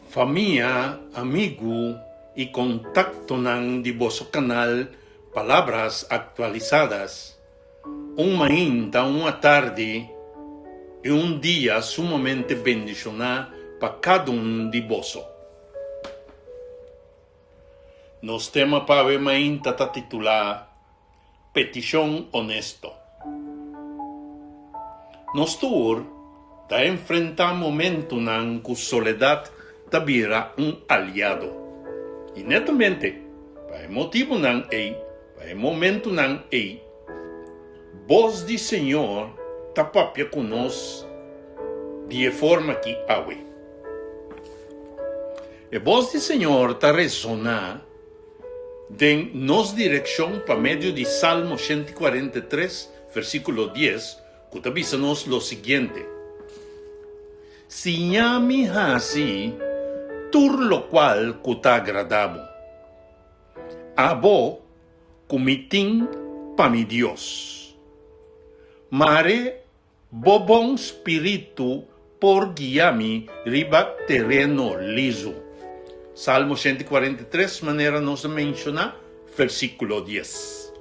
Familia, amigo y contacto ng Diboso Canal Palabras Actualizadas. Mainta, uma tarde e dia sumamente bendicional para cada Diboso. Nos tema para mainta ta titular Petición Honesto. Nos tour ta enfrentar momento ng soledad tabira aliado. E netamente, para motivo ng para momento ng voz de Senhor tapapia conosco de forma que awe. E voz de Senhor ta ressonar de nos direção para meio de Salmo 143, versículo 10, que avisa-nos lo seguinte: si llami hasi, tur lo qual kuta agradabo. Abo kumiting pa mi Dios. Mare bobong spiritu por guiami riba terreno liso. Salmo 143, manera nos menciona, versículo 10.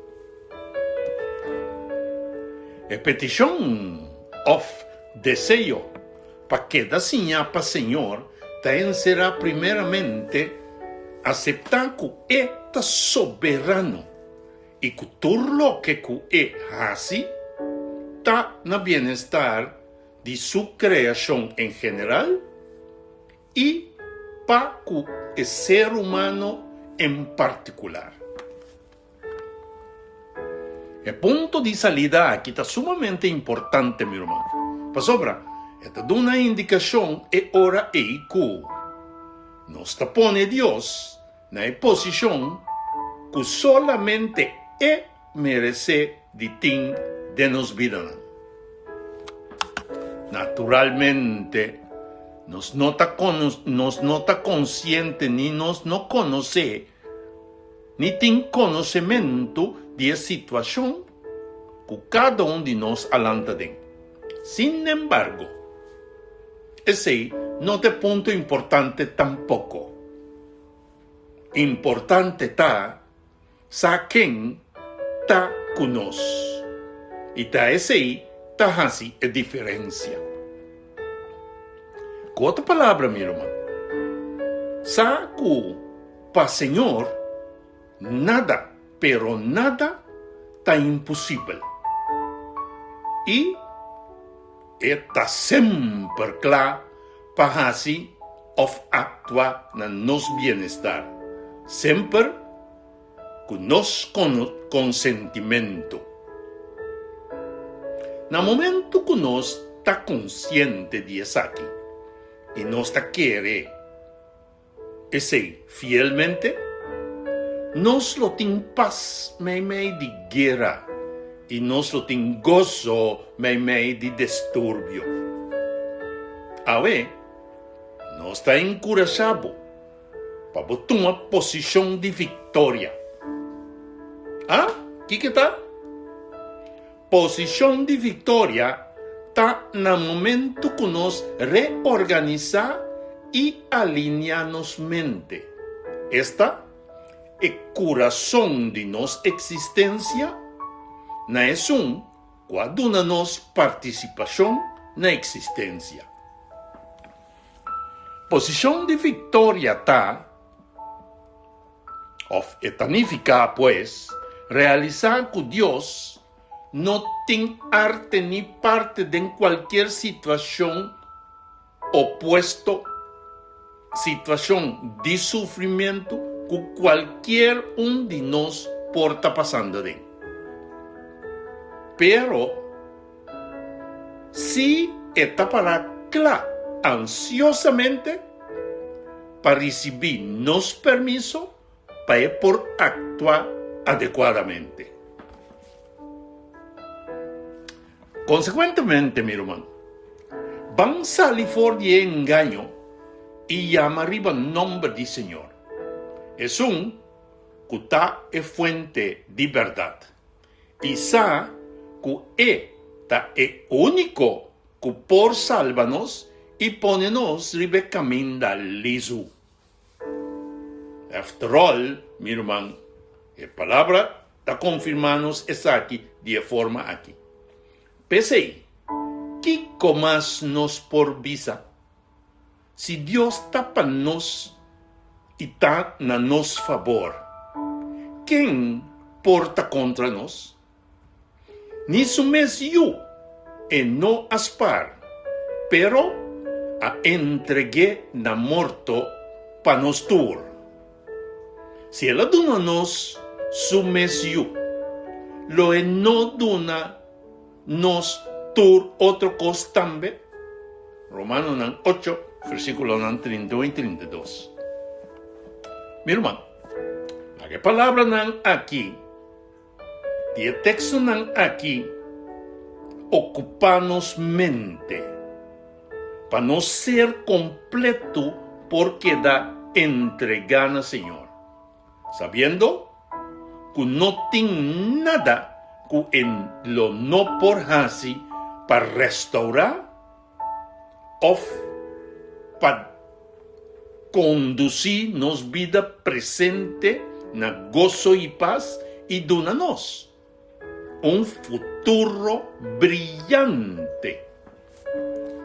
E petición of deseo para que da sinha para Senhor taen será primeiramente aceitar que é soberano e que tudo lo que é assim está no bem-estar de sua criação em geral e para o ser humano em particular. O ponto de salida aqui está sumamente importante, meu irmão. Para sobra, esta dá uma indicação e ora é que nos tapone Deus na posição que solamente merece de tim de nos vida. Naturalmente, nos nota consciente ni nos no conoce ni tem conhecimento de situação que cada de nós alanta dentro. Sin embargo, esse não é ponto importante tampoco. Importante está sa quem está conosco. E tá esse tá assim a diferença. Com outra palavra, meu irmão, sa que para Senhor nada, pero nada tá impossível. E está sempre claro para assim of actuar na nos bem-estar. Sempre com nos consentimento. No momento que nós está consciente de isso aqui e nós está querer esse fielmente, nós lo tem paz meio de guerra e nós lo tem gozo meio de distúrbio. Awe, nós está encorajado para botar uma posição de vitória. Que tá? Posição de vitória está no momento que nós reorganizar e alinhar nos mente. Esta é o coração de nossa existência, na quando na nossa participação na existência. Posição de vitória está significa, pues, realizar que Deus não tem arte nem parte de qualquer situação oposto, situação de sofrimento que qualquer de nós porta passando de. Pero, se está para claro, ansiosamente, para receber nos permiso para por actuar adequadamente. Consequentemente, meu irmão, vamos sair fora de engano e chamar arriba o nome do Senhor. É que está é fonte de verdade. E sabe que é único que por salva-nos y pónenos ribe camin da liso. After all, mi hermano, la palabra está confirmanos es aquí, de forma aquí. Pese, ¿qué comas nos por visa? Si Dios tapa nos y está na nos favor, ¿quién porta contra nos? Ni sumes yo, en no aspar, pero a entregué na morto pa nos tur. Si ela duna nos sumes yo, lo en no duna nos tur otro cos tambe. Romano nan 8, versículo nan 31 y 32. Mi hermano, la palabra nan aquí, el texto nan aquí, ocupanos mente, para no ser completo porque da entregana Señor, sabiendo que no tiene nada que en lo no por así para restaurar o para conducir nos vida presente na gozo y paz y dunanos un futuro brillante.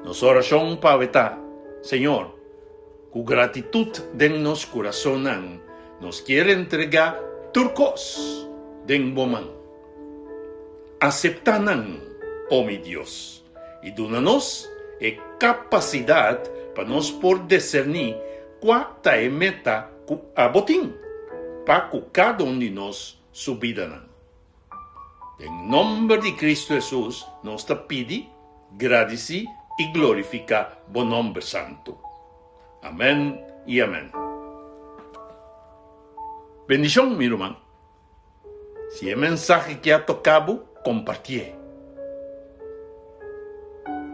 Nos oración paveta, Señor, con gratitud dennos corazonan, nos quiere entregar turcos den boman. Aceptanan, oh mi Dios, y dunanos capacidad para nos por discernir cuánta meta a botín, para que cada uno de nos subidanan. En nombre de Cristo Jesús, nos te pide, agradece y glorifica buen nombre santo. Amén y amén. Bendición, mi hermano. Si el mensaje que ha tocado, compartí.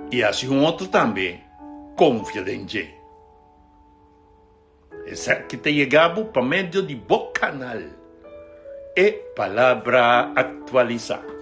Y así un otro también, confía en él. Esa que te llegaba por medio de buen canal. E palabra actualizada.